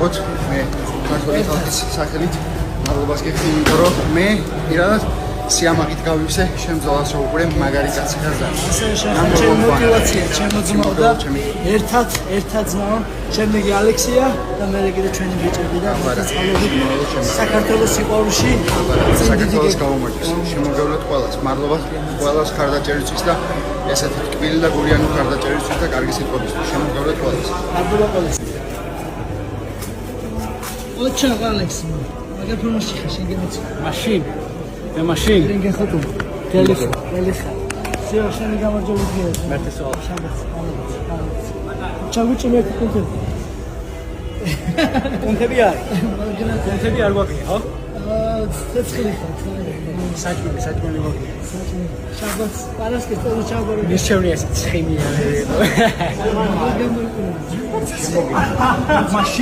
მოგიყვოთ მე ქართული ხალხის სახელით მადლობას გიხდი იმიტომ რომ მე პირადად სიამაყით გავივსე შენ ბრძოლას რომ უკვე მაგარი კაცი ხარ და ჩემი мотивация ჩემო ძმაო და ერთად ძმაო შემდეგი ალექსია და მე კიდე ჩვენი ბიჭები და საქართველოს სიყვარულში საქართველოს გამომაჭრეს შემოგევლოთ ყველას მადლობა ყველას ხარდაჭერისთვის და ესეთი ტკბილი და გურიანი ხარდაჭერისთვის და კარგი სიტყვებისთვის შემოგევლოთ ყველას მადლობა ყველას ოჩა ალექსი მაგარ ფორმაში ხარ შენ გემეცი მაშინ მე მაშინ რენგენ ხოტო დელიხა სიოშენი გამარჯვებული გიეს მერტე სულ შაბათ ჩაგუჭი მე კონტე კონტები არის კონტები არ გვაქვს ხო ცეცხლი ხარ საჭმელი გვაქვს შაბათ პარასკის წელი ჩაგორი ის ჩემი ეს ცხიმია მაგარ გამორკუნა მაშინ